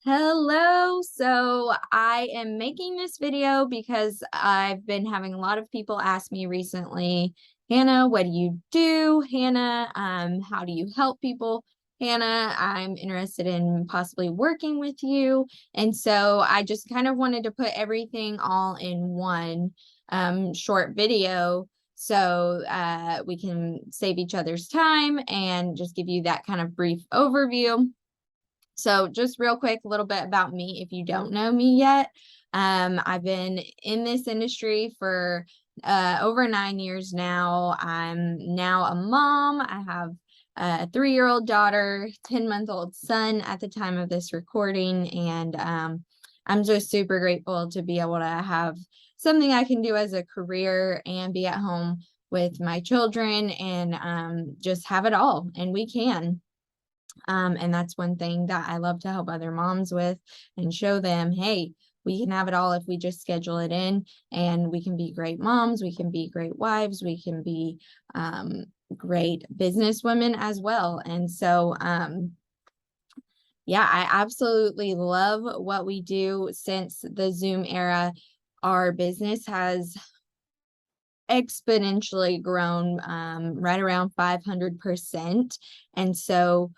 Hello. So I am making this video because I've been having a lot of people ask me recently, Hannah, what do you do? Hannah, how do you help people? Hannah, I'm interested in possibly working with you. And so I just kind of wanted to put everything all in one short video so we can save each other's time and just give you that kind of brief overview. So just real quick, a little bit about me if you don't know me yet. I've been in this industry for over 9 years now. I'm now a mom. I have a 3-year-old daughter, 10-month-old son at the time of this recording, and I'm just super grateful to be able to have something I can do as a career and be at home with my children and just have it all, and we can. And that's one thing that I love to help other moms with and show them, hey, we can have it all if we just schedule it in, and we can be great moms, we can be great wives, we can be great business women as well. And so, yeah, I absolutely love what we do. Since the Zoom era, our business has exponentially grown, right around 500%. And so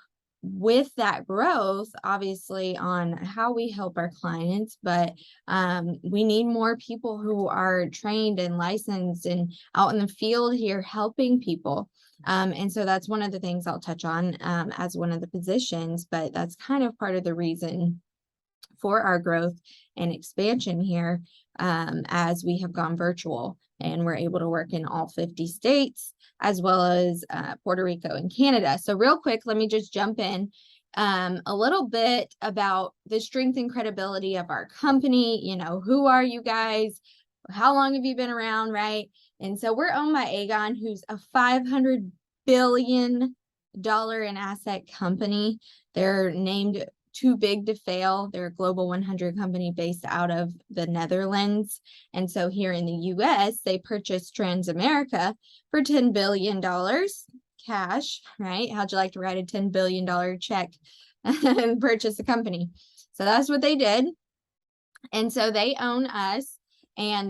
with that growth, obviously, on how we help our clients, but we need more people who are trained and licensed and out in the field here helping people. And so that's one of the things I'll touch on as one of the positions, but that's kind of part of the reason for our growth and expansion here, as we have gone virtual and we're able to work in all 50 states as well as Puerto Rico and Canada. So real quick, let me just jump in a little bit about the strength and credibility of our company. Who are you guys? How long have you been around, right? And so we're owned by Aegon, who's a $500 billion in asset company. They're named too big to fail. They're a global 100 company based out of the Netherlands. And so here in the US, they purchased Transamerica for $10 billion cash, right? How'd you like to write a $10 billion check and purchase a company? So that's what they did. And so they own us. And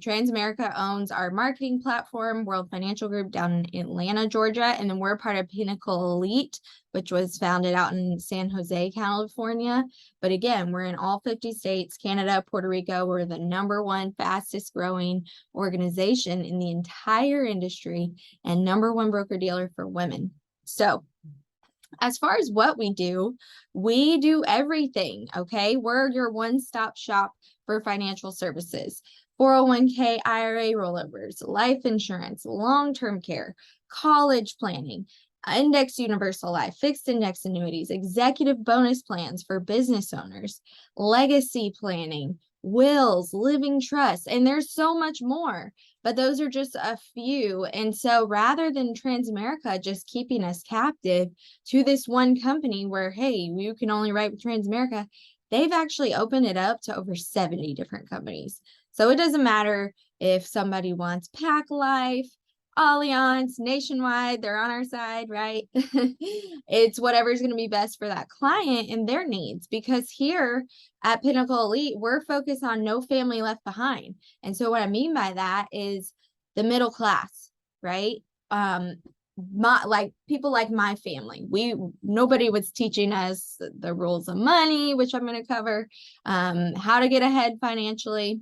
Transamerica owns our marketing platform, World Financial Group, down in Atlanta, Georgia. And then we're part of Pinnacle Elite, which was founded out in San Jose, California. But again, we're in all 50 states, Canada, Puerto Rico. We're the #1 fastest growing organization in the entire industry and #1 broker dealer for women. So as far as what we do everything. Okay. We're your one-stop shop for financial services: 401k, IRA rollovers, life insurance, long-term care, college planning, index universal life, fixed index annuities, executive bonus plans for business owners, legacy planning, wills, living trusts, and there's so much more. But those are just a few. And so rather than Transamerica just keeping us captive to this one company where, hey, you can only write with Transamerica, they've actually opened it up to over 70 different companies. So it doesn't matter if somebody wants Pac Life, Allianz, Nationwide, they're on our side, right? It's whatever's going to be best for that client and their needs, because here at Pinnacle Elite, we're focused on no family left behind. And so what I mean by that is the middle class, right? Like people like my family, nobody was teaching us the rules of money, which I'm going to cover, how to get ahead financially.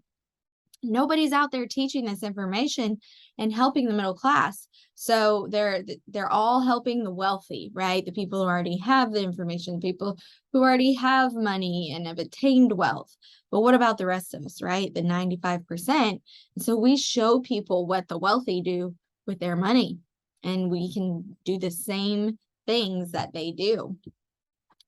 Nobody's out there teaching this information and helping the middle class. So they're all helping the wealthy, right? The people who already have the information, the people who already have money and have attained wealth. But what about the rest of us, right? The 95%. So we show people what the wealthy do with their money, and we can do the same things that they do.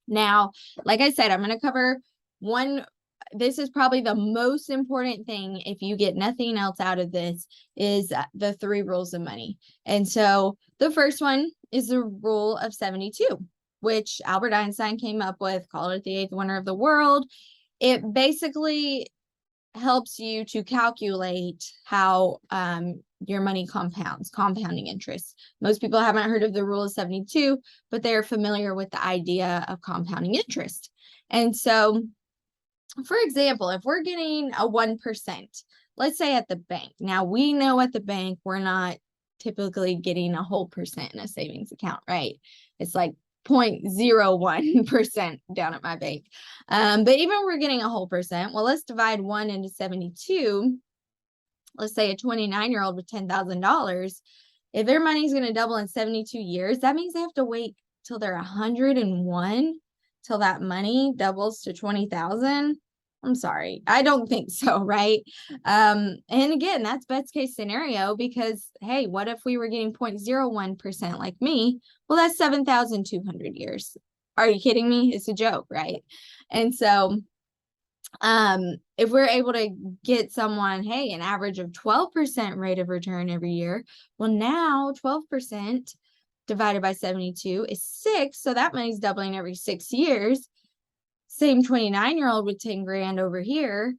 Now, like I said, I'm going to cover one. This is probably the most important thing. If you get nothing else out of this, is the 3 rules of money. And so the first one is the rule of 72, which Albert Einstein came up with, called it the 8th wonder of the world. It basically helps you to calculate how your money compounds, compounding interest. Most people haven't heard of the rule of 72, but they're familiar with the idea of compounding interest. And so, for example, if we're getting a 1%, let's say at the bank. Now, we know at the bank, we're not typically getting a whole percent in a savings account, right? It's like 0.01% down at my bank. But even we're getting a whole percent, well, let's divide 1 into 72. Let's say a 29-year-old with $10,000. If their money's going to double in 72 years, that means they have to wait till they're 101 till that money doubles to 20,000. I'm sorry. I don't think so, right? And again, that's best case scenario because, hey, what if we were getting 0.01% like me? Well, that's 7,200 years. Are you kidding me? It's a joke, right? And so if we're able to get someone, hey, an average of 12% rate of return every year, well, now 12% divided by 72 is 6. So that money's doubling every 6 years. Same 29-year-old with 10 grand over here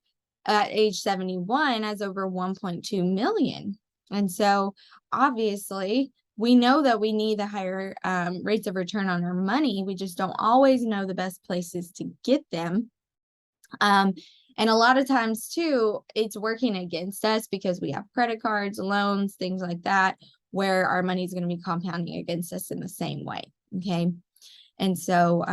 at age 71 has over 1.2 million. And so obviously we know that we need the higher rates of return on our money. We just don't always know the best places to get them. And a lot of times too, it's working against us because we have credit cards, loans, things like that, where our money is going to be compounding against us in the same way. Okay. And so,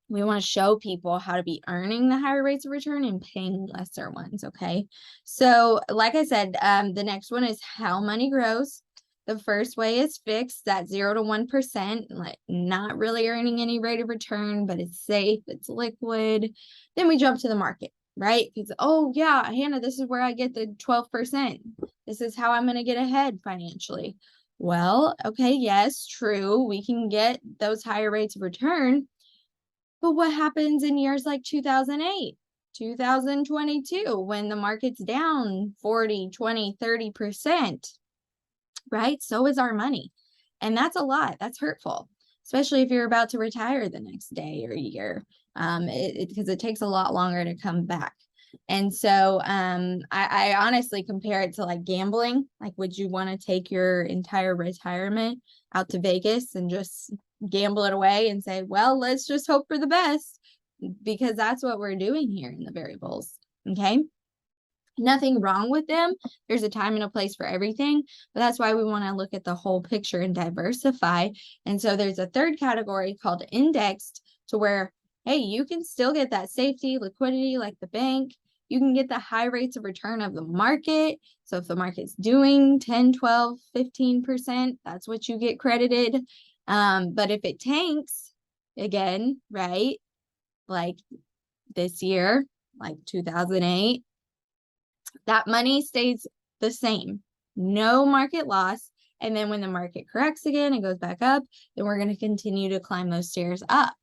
we want to show people how to be earning the higher rates of return and paying lesser ones. Okay. So like I said, the next one is how money grows. The first way is fixed, that 0 to 1%, like not really earning any rate of return, but it's safe, it's liquid. Then we jump to the market, right? Because, oh yeah, Hannah, this is where I get the 12%. This is how I'm going to get ahead financially. Well, okay, yes, true. We can get those higher rates of return. But what happens in years like 2008, 2022, when the market's down 40, 20, 30%, right? So is our money. And that's a lot. That's hurtful, especially if you're about to retire the next day or year, because it takes a lot longer to come back. And so I honestly compare it to like gambling. Like, would you want to take your entire retirement out to Vegas and just gamble it away and say, well, let's just hope for the best? Because that's what we're doing here in the variables. Okay. Nothing wrong with them. There's a time and a place for everything, but that's why we want to look at the whole picture and diversify. And so there's a third category called indexed, to where, hey, you can still get that safety, liquidity like the bank. You can get the high rates of return of the market. So if the market's doing 10, 12, 15%, that's what you get credited. But if it tanks again, right, like this year, like 2008, that money stays the same, no market loss. And then when the market corrects again and goes back up, then we're going to continue to climb those stairs up.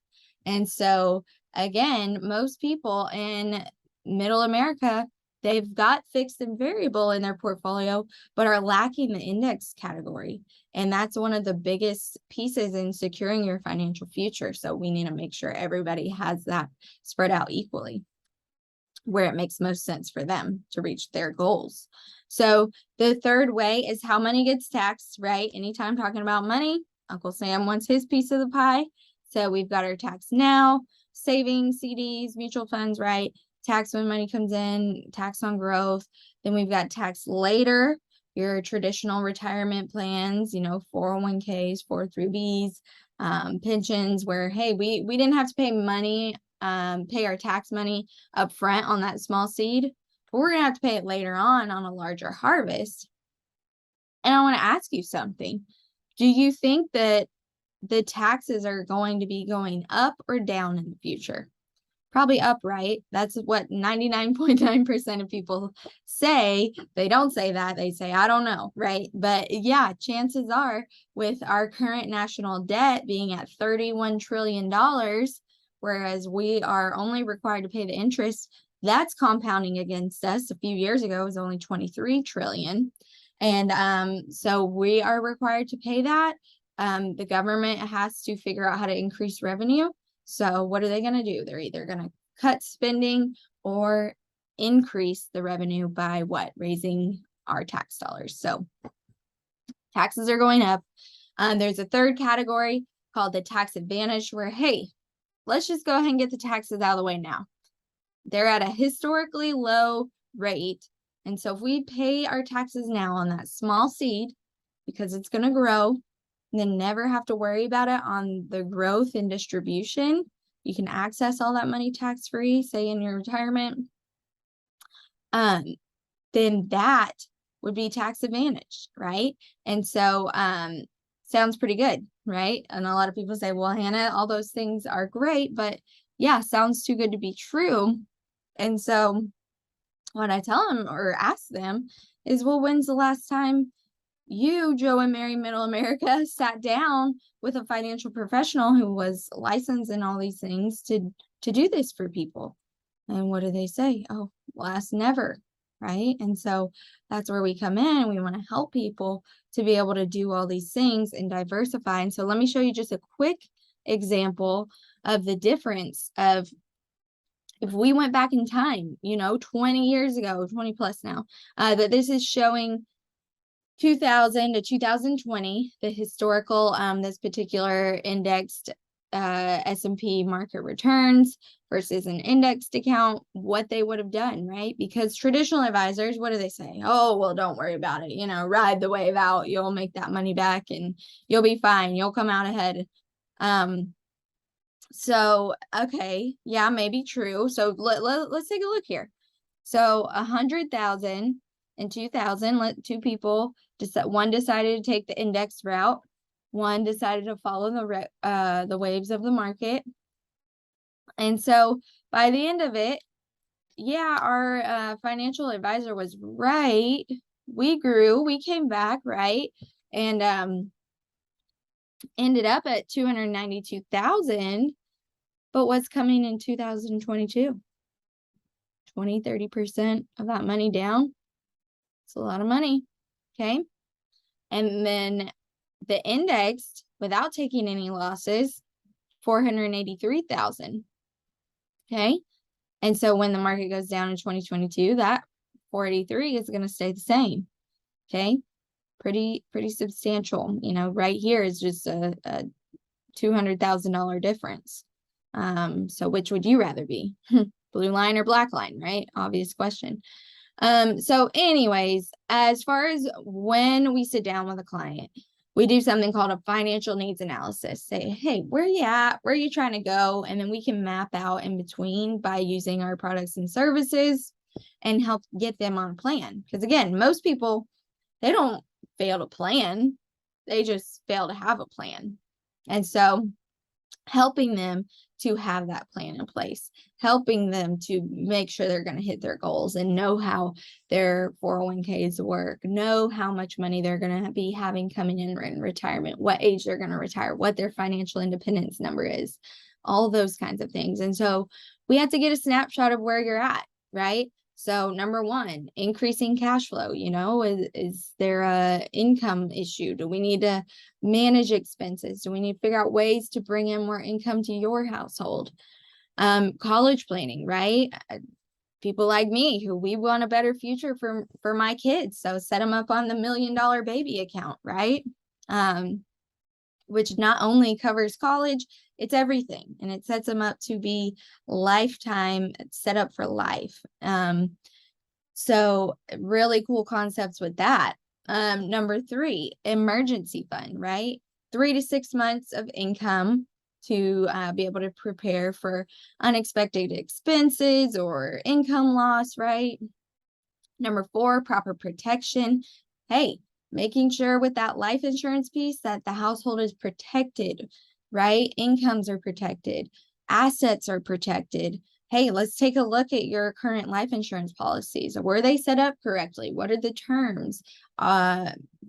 And so again, most people in middle America, they've got fixed and variable in their portfolio, but are lacking the index category. And that's one of the biggest pieces in securing your financial future. So we need to make sure everybody has that spread out equally, where it makes most sense for them to reach their goals. So the third way is how money gets taxed, right? Anytime talking about money, Uncle Sam wants his piece of the pie. So we've got our tax now, savings, CDs, mutual funds, right? Tax when money comes in, tax on growth. Then we've got tax later, your traditional retirement plans, 401ks, 403bs, pensions, where, hey, we didn't have to pay money, pay our tax money up front on that small seed, but we're gonna have to pay it later on a larger harvest. And I want to ask you something. Do you think that the taxes are going to be going up or down in the future? Probably up, right? That's what 99.9% of people say. They don't say that. They say, I don't know, right? But yeah, chances are, with our current national debt being at $31 trillion, whereas we are only required to pay the interest, that's compounding against us. A few years ago, it was only 23 trillion. And so we are required to pay that. The government has to figure out how to increase revenue. So what are they going to do? They're either going to cut spending or increase the revenue by what? Raising our tax dollars. So taxes are going up. There's a third category called the tax advantage where, hey, let's just go ahead and get the taxes out of the way now. They're at a historically low rate. And so if we pay our taxes now on that small seed, because it's going to grow, and then never have to worry about it on the growth and distribution, you can access all that money tax-free, say in your retirement, then that would be tax advantage, right? And so sounds pretty good, right? And a lot of people say, well, Hannah, all those things are great, but yeah, sounds too good to be true. And so what I tell them or ask them is, well, when's the last time you, Joe and Mary Middle America, sat down with a financial professional who was licensed in all these things to do this for people? And what do they say? Oh, last never, right? And so that's where we come in. We want to help people to be able to do all these things and diversify. And so let me show you just a quick example of the difference of if we went back in time, 20 years ago, 20 plus now, that this is showing 2000 to 2020, the historical, this particular indexed S&P market returns versus an indexed account, what they would have done, right? Because traditional advisors, what do they say? Oh, well, don't worry about it. Ride the wave out. You'll make that money back and you'll be fine. You'll come out ahead. So, okay, yeah, maybe true. So let's take a look here. So 100,000 in 2000, two people, one decided to take the index route. One decided to follow the waves of the market. And so by the end of it, yeah, our financial advisor was right. We grew, we came back, right? And ended up at 292,000. But what's coming in 2022? 20-30% of that money down. It's a lot of money. Okay. And then the indexed, without taking any losses, 483,000. Okay. And so when the market goes down in 2022, that 483 is going to stay the same. Okay. Pretty substantial. Right here is just a $200,000 difference. So which would you rather be? Blue line or black line, right? Obvious question. So anyways, as far as when we sit down with a client, we do something called a financial needs analysis. Say, hey, where are you at? Where are you trying to go? And then we can map out in between by using our products and services and help get them on a plan. Because again, most people, they don't fail to plan. They just fail to have a plan. And so helping them to have that plan in place, helping them to make sure they're going to hit their goals and know how their 401ks work, know how much money they're going to be having coming in retirement, what age they're going to retire, what their financial independence number is, all those kinds of things. And so we have to get a snapshot of where you're at, right? So number one, increasing cash flow, is there a income issue? Do we need to manage expenses? Do we need to figure out ways to bring in more income to your household? College planning, right? People like me who we want a better future for my kids. So set them up on the $1 million baby account, right? Which not only covers college, it's everything. And it sets them up to be lifetime set up for life. So really cool concepts with that. Number 3, emergency fund, right? 3 to 6 months of income to be able to prepare for unexpected expenses or income loss, right? Number 4, proper protection. Hey, making sure with that life insurance piece that the household is protected, right? Incomes are protected, assets are protected. Hey, let's take a look at your current life insurance policies. Were they set up correctly? What are the terms?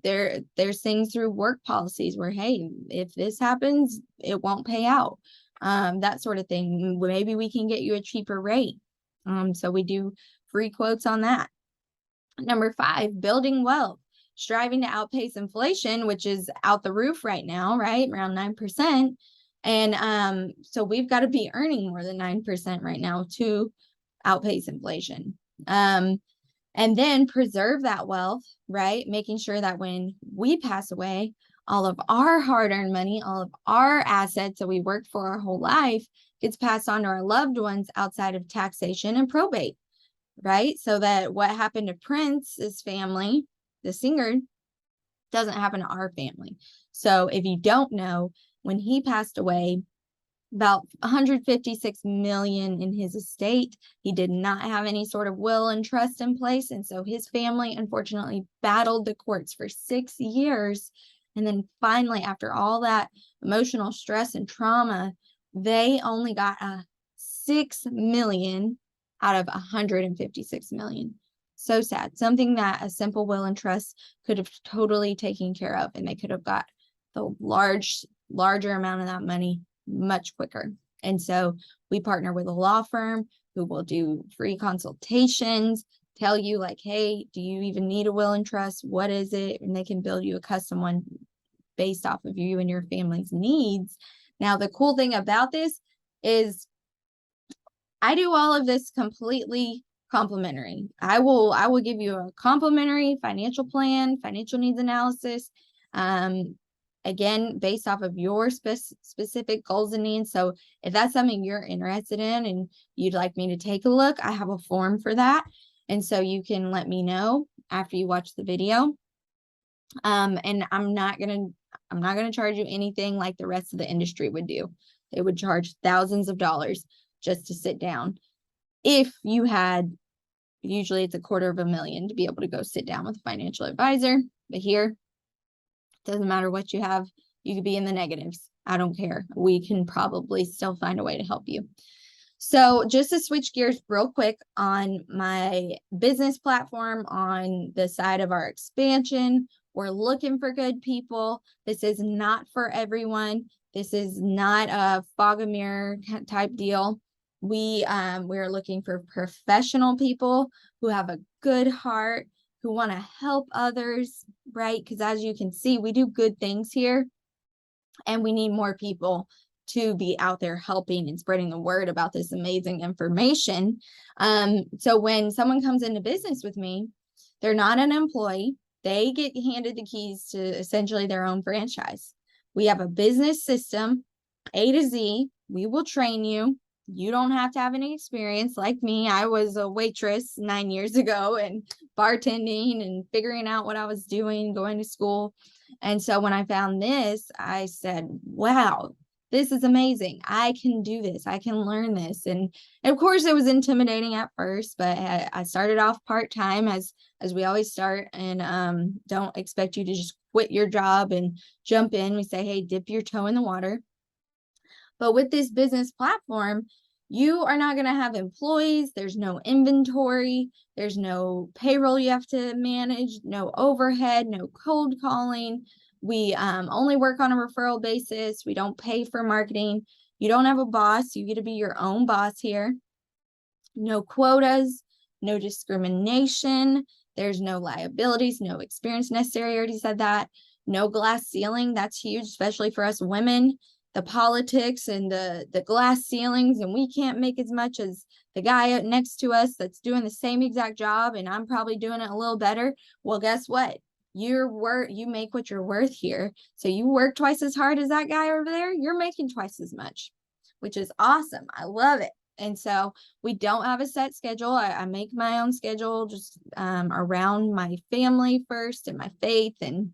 There's things through work policies where, hey, if this happens, it won't pay out. That sort of thing. Maybe we can get you a cheaper rate. So we do free quotes on that. Number 5, building wealth. Striving to outpace inflation, which is out the roof right now, right? Around 9%. And so we've got to be earning more than 9% right now to outpace inflation. And then preserve that wealth, right? Making sure that when we pass away, all of our hard-earned money, all of our assets that we worked for our whole life gets passed on to our loved ones outside of taxation and probate, right? So that what happened to Prince's family, the singer, doesn't happen to our family. So if you don't know, when he passed away, about 156 million in his estate. He did not have any sort of will and trust in place. And so his family, unfortunately, battled the courts for 6 years. And then finally, after all that emotional stress and trauma, they only got 6 million out of 156 million. So sad. Something that a simple will and trust could have totally taken care of, and they could have got the larger amount of that money much quicker. And so we partner with a law firm who will do free consultations, tell you like, hey, do you even need a will and trust? What is it? And they can build you a custom one based off of you and your family's needs. Now, the cool thing about this is I do all of this completely complimentary. I will give you a complimentary financial plan, financial needs analysis. Again, based off of your specific goals and needs. So if that's something you're interested in and you'd like me to take a look, I have a form for that. And so you can let me know after you watch the video. And I'm not gonna charge you anything like the rest of the industry would do. They would charge thousands of dollars just to sit down. If you had, usually it's $250,000 to be able to go sit down with a financial advisor, but here, doesn't matter what you have, you could be in the negatives. I don't care. We can probably still find a way to help you. So just to switch gears real quick on my business platform, on the side of our expansion, we're looking for good people. This is not for everyone. This is not a fog and mirror type deal. We're looking for professional people who have a good heart, who want to help others, right? Because as you can see, we do good things here, and we need more people to be out there helping and spreading the word about this amazing information. So when someone comes into business with me, they're not an employee. They get handed the keys to essentially their own franchise. We have a business system, A to Z. We will train you. You don't have to have any experience like me. I was a waitress 9 years ago and bartending and figuring out what I was doing, going to school. And so when I found this, I said, wow, this is amazing. I can do this. I can learn this. And of course, it was intimidating at first, but I started off part-time as we always start, and don't expect you to just quit your job and jump in. We say, hey, dip your toe in the water. But with this business platform, you are not going to have employees. There's no inventory. There's no payroll you have to manage, no overhead, no cold calling. We only work on a referral basis. We don't pay for marketing. You don't have a boss. You get to be your own boss here. No quotas, no discrimination. There's no liabilities, no experience necessary. I already said that. No glass ceiling. That's huge, especially for us women. The politics and the glass ceilings, and we can't make as much as the guy next to us that's doing the same exact job, and I'm probably doing it a little better. Well, guess what? You make what you're worth here. So you work twice as hard as that guy over there, you're making twice as much, which is awesome. I love it. And so we don't have a set schedule. I make my own schedule just around my family first and my faith, and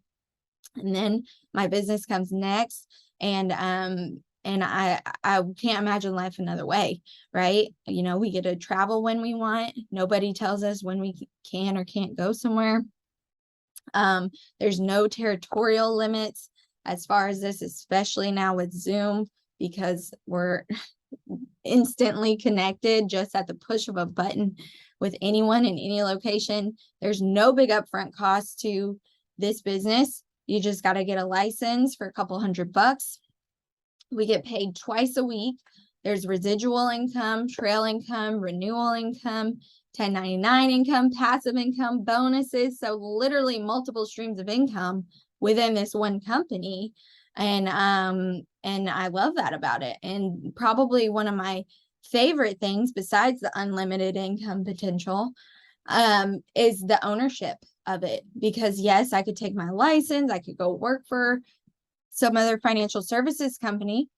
then my business comes next. And I can't imagine life another way, right? You know, we get to travel when we want. Nobody tells us when we can or can't go somewhere. There's no territorial limits as far as this, especially now with Zoom, because we're instantly connected just at the push of a button with anyone in any location. There's no big upfront cost to this business. You just got to get a license for a couple $100. We get paid twice a week. There's residual income, trail income, renewal income, 1099 income, passive income, bonuses. So literally multiple streams of income within this one company. And I love that about it. And probably one of my favorite things, besides the unlimited income potential, is the ownership of it. Because yes, I could take my license, I could go work for some other financial services company,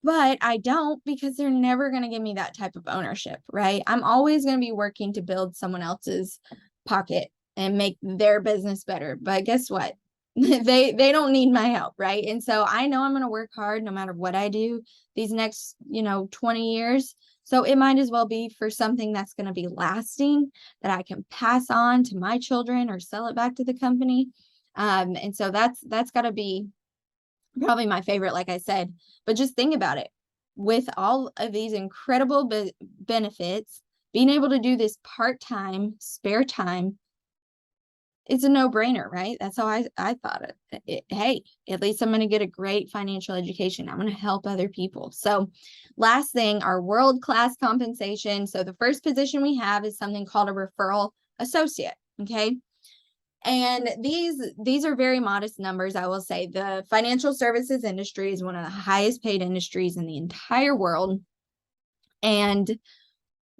but I don't, because they're never going to give me that type of ownership, right? I'm always going to be working to build someone else's pocket and make their business better. But guess what? they don't need my help, right? And so I know I'm going to work hard no matter what I do these next, 20 years. So it might as well be for something that's going to be lasting, that I can pass on to my children or sell it back to the company. And so that's got to be probably my favorite, like I said. But just think about it. With all of these incredible benefits, being able to do this part-time, spare time, it's a no-brainer, right? That's how I thought it. Hey, at least I'm going to get a great financial education. I'm going to help other people. So last thing, our world-class compensation. So the first position we have is something called a referral associate. Okay. And these are very modest numbers. I will say the financial services industry is one of the highest paid industries in the entire world. And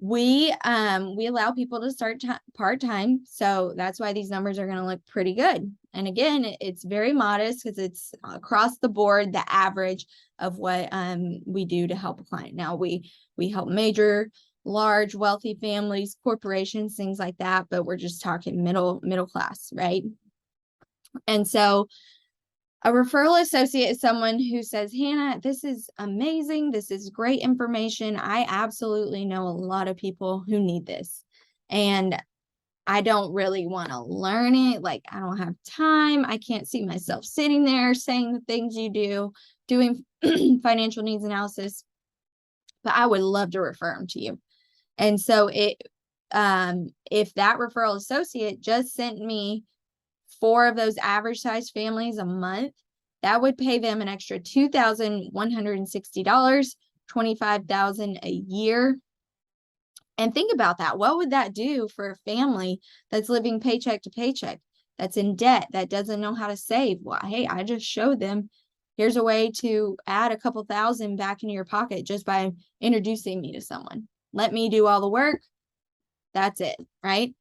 we allow people to start part-time. So that's why these numbers are going to look pretty good. And again, it's very modest because it's across the board, the average of what we do to help a client. Now we help major, large, wealthy families, corporations, things like that, but we're just talking middle class, right? And so a referral associate is someone who says, Hannah, this is amazing. This is great information. I absolutely know a lot of people who need this. And I don't really want to learn it. Like, I don't have time. I can't see myself sitting there saying the things you do, doing financial needs analysis, but I would love to refer them to you. And so if that referral associate just sent me 4 of those average size families a month, that would pay them an extra $2,160, $25,000 a year. And think about that. What would that do for a family that's living paycheck to paycheck, that's in debt, that doesn't know how to save? Well, hey, I just showed them, here's a way to add a couple thousand back into your pocket just by introducing me to someone. Let me do all the work. That's it, right?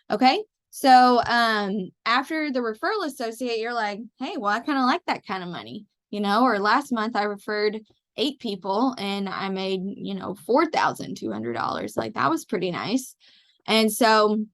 Okay. So after the referral associate, you're like, hey, well, I kind of like that kind of money, or last month I referred 8 people and I made, $4,200. Like, that was pretty nice. And so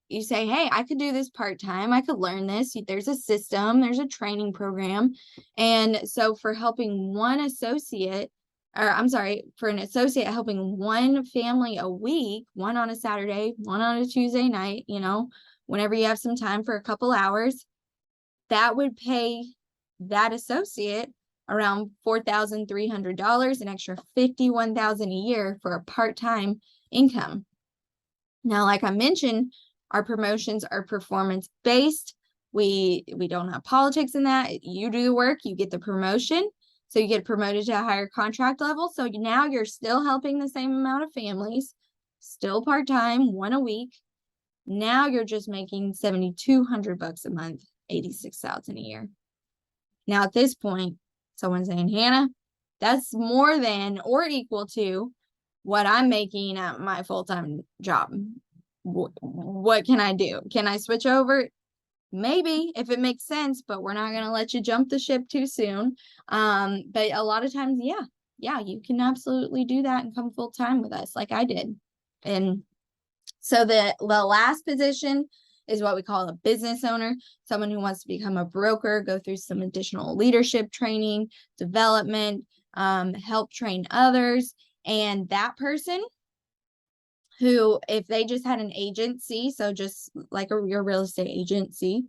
you say, hey, I could do this part-time. I could learn this. There's a system, there's a training program. And so for helping one associate, for an associate helping one family a week, one on a Saturday, one on a Tuesday night, whenever you have some time for a couple hours, that would pay that associate around $4,300, an extra $51,000 a year for a part-time income. Now, like I mentioned, our promotions are performance-based. We don't have politics in that. You do the work, you get the promotion. So you get promoted to a higher contract level. So now you're still helping the same amount of families, still part-time, 1 a week. Now you're just making $7,200 a month, $86,000 a year. Now at this point, someone's saying, Hannah, that's more than or equal to what I'm making at my full-time job. What can I do? Can I switch over? Maybe, if it makes sense, but we're not going to let you jump the ship too soon. But a lot of times, yeah, you can absolutely do that and come full time with us like I did. And so the last position is what we call a business owner, someone who wants to become a broker, go through some additional leadership training, development, help train others. And that person who, if they just had an agency, so just like your real estate agency,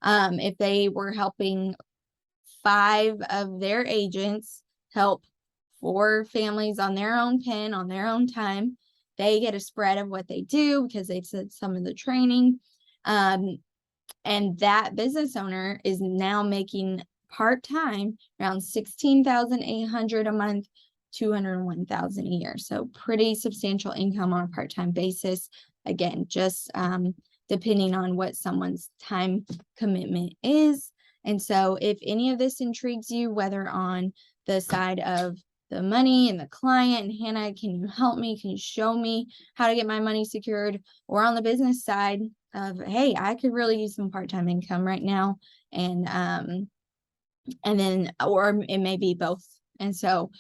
if they were helping 5 of their agents help 4 families on their own pen, on their own time, they get a spread of what they do because they've said some of the training. And that business owner is now making part-time around $16,800 a month, $201,000 a year. So pretty substantial income on a part-time basis. Again, just depending on what someone's time commitment is. And so if any of this intrigues you, whether on the side of the money and the client, and Hannah, can you help me? Can you show me how to get my money secured? Or on the business side of, hey, I could really use some part-time income right now. And then, or it may be both. And so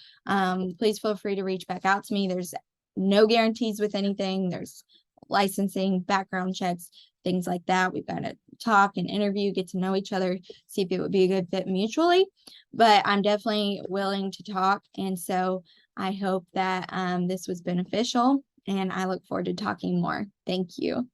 please feel free to reach back out to me. There's no guarantees with anything. There's licensing, background checks, things like that. We've got to talk and interview, get to know each other, see if it would be a good fit mutually. But I'm definitely willing to talk. And so I hope that this was beneficial, and I look forward to talking more. Thank you.